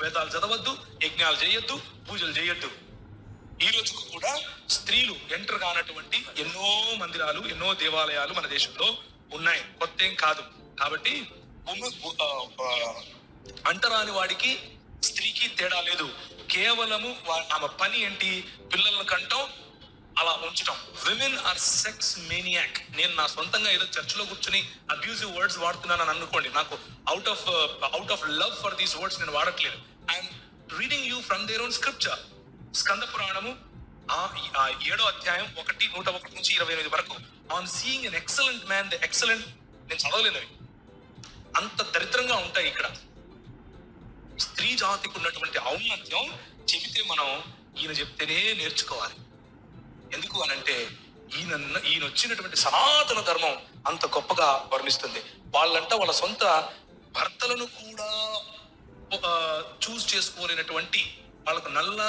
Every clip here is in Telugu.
వేదాలు చదవద్దు, యజ్ఞాలు చేయొద్దు, పూజలు చేయొద్దు. ఈ రోజుకు కూడా స్త్రీలు ఎంటర్ కానటువంటి ఎన్నో మందిరాలు, ఎన్నో దేవాలయాలు మన దేశంలో ఉన్నాయి, కొత్త ఏం కాదు. కాబట్టి అంటరాని వాడికి స్త్రీకి తేడా లేదు. కేవలము ఆమె పని ఏంటి? పిల్లలను కంటం, అలా ఉంచటం. Women are sex maniac. నేను నా సొంతంగా ఏదో చర్చిలో కూర్చొని అబ్యూజివ్ వర్డ్స్ వాడుతున్నానని అనుకోండి. నాకు out of love for these words నేను వాడట్లేదు. I'm reading you from their own scripture. Skanda పురాణము 7వ అధ్యాయం 1:101 నుంచి 28 వరకు. On seeing an excellent man the excellent. నేను చదవలేనవి, అంత దరిద్రంగా ఉంటాయి. ఇక్కడ స్త్రీ జాతికి ఉన్నటువంటి ఔన్నత్యం చెబితే మనం ఈయన చెప్తేనే నేర్చుకోవాలి. ఎందుకు అనంటే ఈయన వచ్చినటువంటి సనాతన ధర్మం అంత గొప్పగా వర్ణిస్తుంది. వాళ్ళ సొంత భర్తలను కూడా చూస్ చేసుకోలేనటువంటి, వాళ్ళకు నల్ల,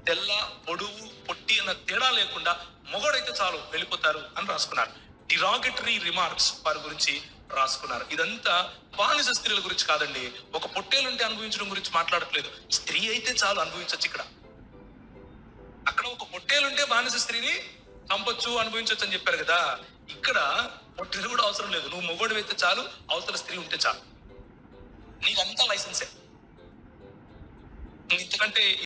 తెల్ల, పొడువు, పొట్టి అన్న తేడా లేకుండా మొగడైతే చాలు వెళ్ళిపోతారు అని రాసుకున్నారు. డిరాగటరీ రిమార్క్స్ వారి గురించి రాసుకున్నారు. ఇదంతా బానిస స్త్రీల గురించి కాదండి. ఒక పొట్టేలుంటే అనుభవించడం గురించి మాట్లాడట్లేదు. స్త్రీ అయితే చాలు అనుభవించవచ్చు. అక్కడ ఒక పొట్టేలుంటే బానిస స్త్రీని చంపొచ్చు, అనుభవించవచ్చు అని చెప్పారు కదా. ఇక్కడ పొట్టేలు కూడా అవసరం లేదు. నువ్వు మొగోడు అయితే చాలు, అవతల స్త్రీ ఉంటే చాలు, నీకంతా లైసెన్సే. ఇంతకంటే